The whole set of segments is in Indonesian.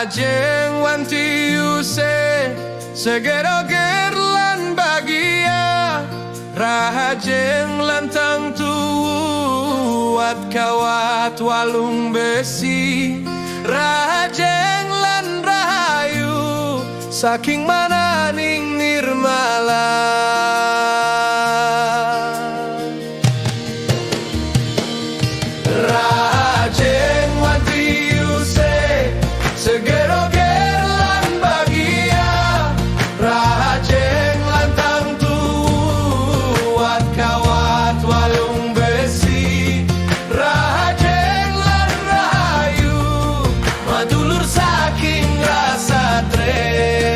Rajeng wanti use segeroger lan bagia, rajeng lantang tuat kawat walung besi, rajeng lan rahayu saking mananing nirmala. Rajeng wanti use segeroger lan bagia, rajeng lantang tuat kawat walung besi, rajeng lan rahayu madulur saking rasa tresna.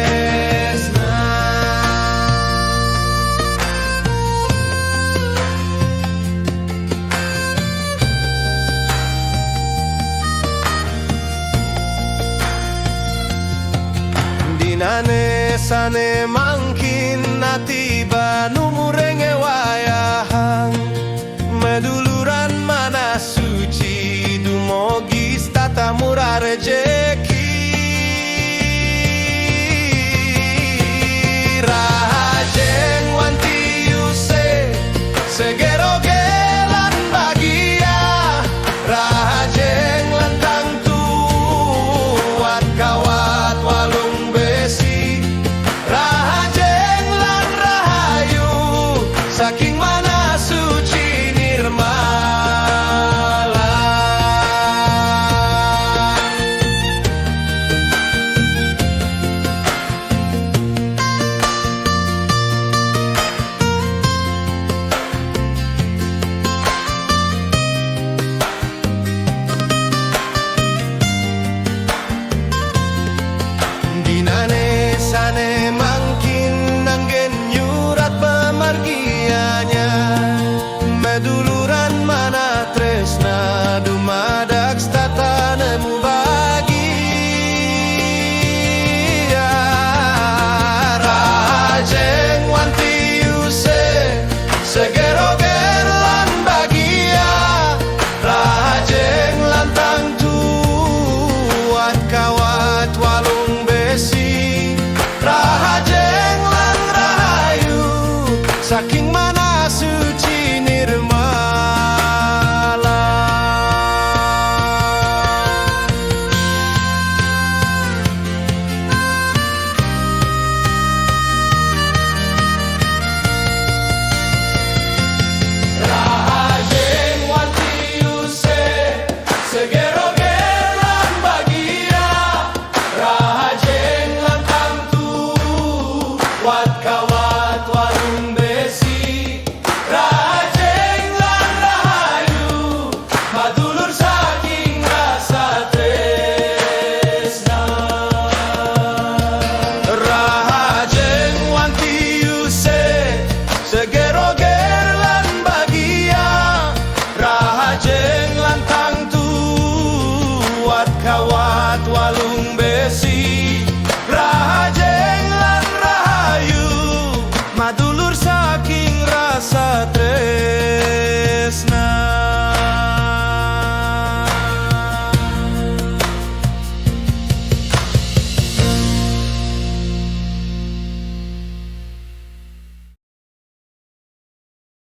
Dinane sane mangkin natiba numurenge wayahang, meduluran mana suci dumogis tata murah rejeki. Rajeng wanti use segerogelan bagia, rajeng lantang tuat kawat walung besi, rajeng lan rahayu saking mana suci nirmala. Dinane sane mangkin nanggen nyurat pemargianya, meduluran mana tresna dumadak stata nemu bagia. Rajeng wanti use segeroger lan bagia, rajeng lantang tuat kawat walung besi, rajeng lan rahayu saking mana suci nirmala. Rajeng wanti use segeroger lan bagia, rajeng lantang tuat kawat walung besi, rajeng lan rahayu madulur saking rasa tresna. Rajeng wanti use segeroger lan bagia, rajeng lantang tuat kawat walung besi, rajeng lan rahayu madulur saking rasa tresna.